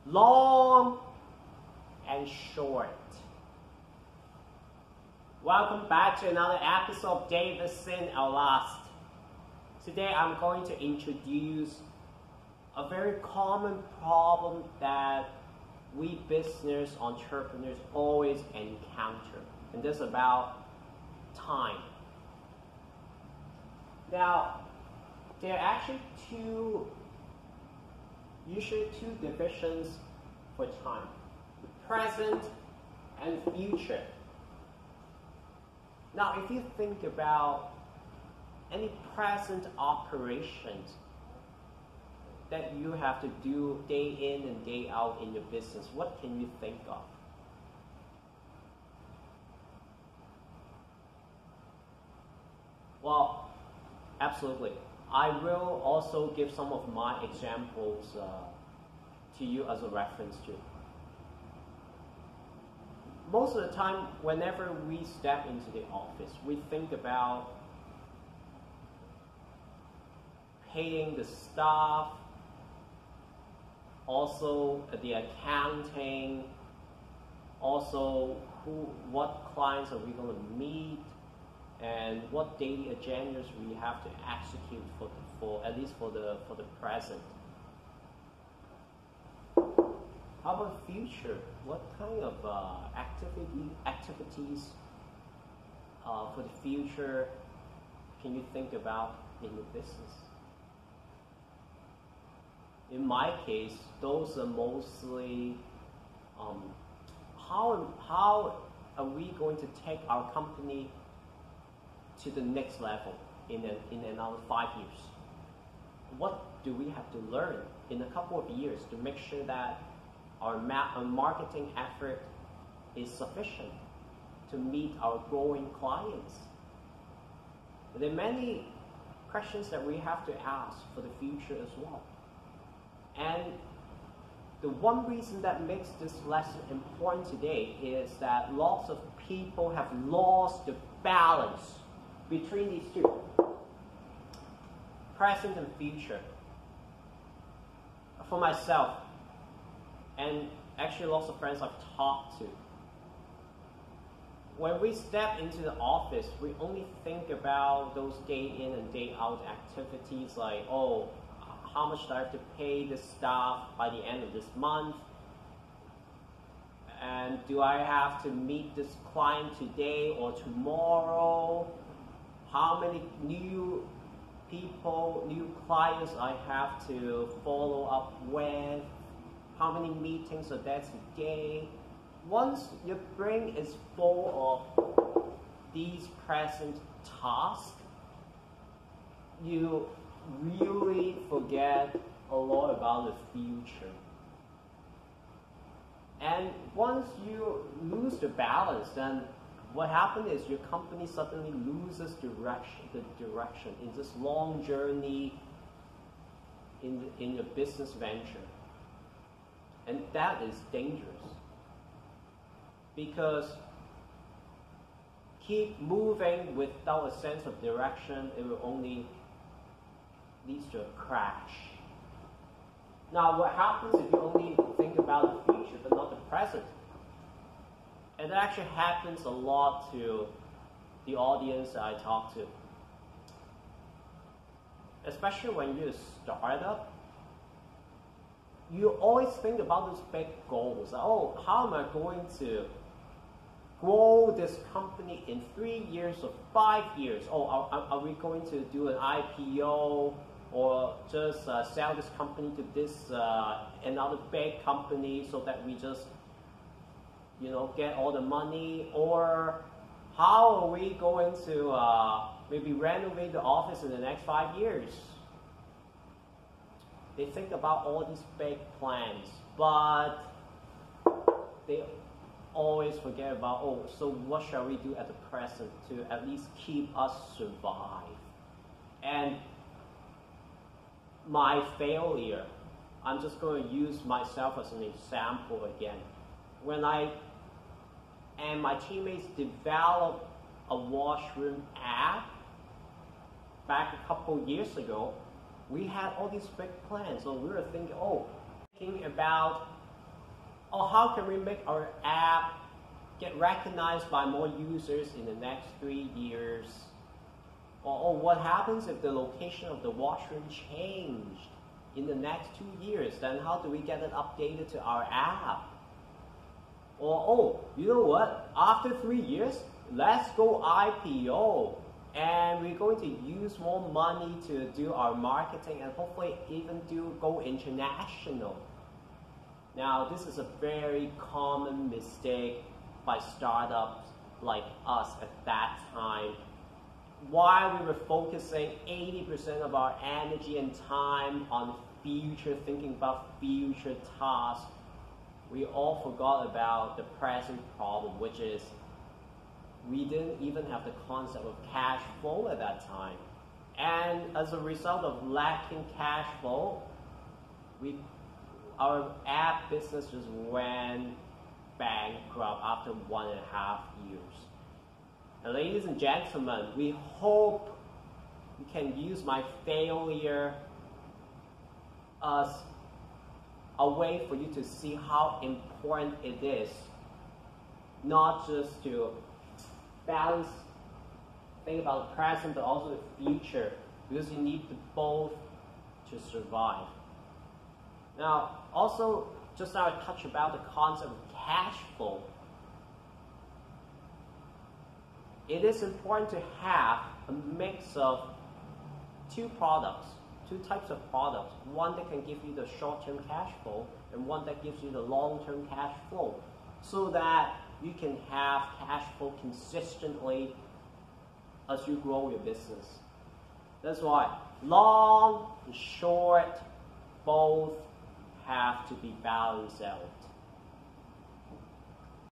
long and short. Welcome back to another episode of Davidson at Last. Today I'm going to introduce a very common problem that we business entrepreneurs always encounter, and this is about time. Now, there are actually usually two divisions for time: the present and future. Now, if you think about any present operations that you have to do day in and day out in your business, what can you think of? Well, absolutely. I will also give some of my examples to you as a reference too. Most of the time, whenever we step into the office, we think about paying the staff, also the accounting, also what clients are we going to meet, and what daily agendas we have to execute for at least for the present. How about future? What kind of activities for the future can you think about in your business? In my case, those are mostly how are we going to take our company to the next level in another 5 years? What do we have to learn in a couple of years to make sure that our marketing effort is sufficient to meet our growing clients? There are many questions that we have to ask for the future as well. And the one reason that makes this lesson important today is that lots of people have lost the balance between these two, present and future. For myself, and actually lots of friends I've talked to, when we step into the office, we only think about those day in and day out activities like, oh, how much do I have to pay the staff by the end of this month? And do I have to meet this client today or tomorrow? How many new people, new clients I have to follow up with? How many meetings are there today? Once your brain is full of these present tasks, you really forget a lot about the future. And once you lose the balance, then what happens is your company suddenly loses the direction in this long journey in your business venture. And that is dangerous, because keep moving without a sense of direction, it will only lead to a crash. Now, what happens if you only think about the future but not the present? And that actually happens a lot to the audience that I talk to. Especially when you're a startup, you always think about those big goals. Oh, how am I going to grow this company in 3 years or 5 years? Oh, are we going to do an IPO or just sell this company to this another big company so that we just get all the money? Or how are we going to maybe renovate the office in the next 5 years? They think about all these big plans, but they always forget about, oh, so what shall we do at the present to at least keep us survive? And my failure, I'm just going to use myself as an example again. When I and my teammates developed a washroom app back a couple years ago, we had all these big plans. So we were thinking about or how can we make our app get recognized by more users in the next 3 years? Or what happens if the location of the washroom changed in the next 2 years? Then how do we get it updated to our app? Or, oh, you know what? After 3 years, let's go IPO. And we're going to use more money to do our marketing and hopefully even go international. Now, this is a very common mistake by startups like us at that time. While we were focusing 80% of our energy and time on future, thinking about future tasks, we all forgot about the present problem, which is we didn't even have the concept of cash flow at that time. And as a result of lacking cash flow, our app business just went bankrupt after 1.5 years. And ladies and gentlemen, we hope you can use my failure as a way for you to see how important it is, not just to balance, think about the present, but also the future, because you need both to survive. Now, also, just now I touched about the concept of cash flow. It is important to have a mix of two types of products. One that can give you the short-term cash flow and one that gives you the long-term cash flow, so that you can have cash flow consistently as you grow your business. That's why long and short both have to be balanced out.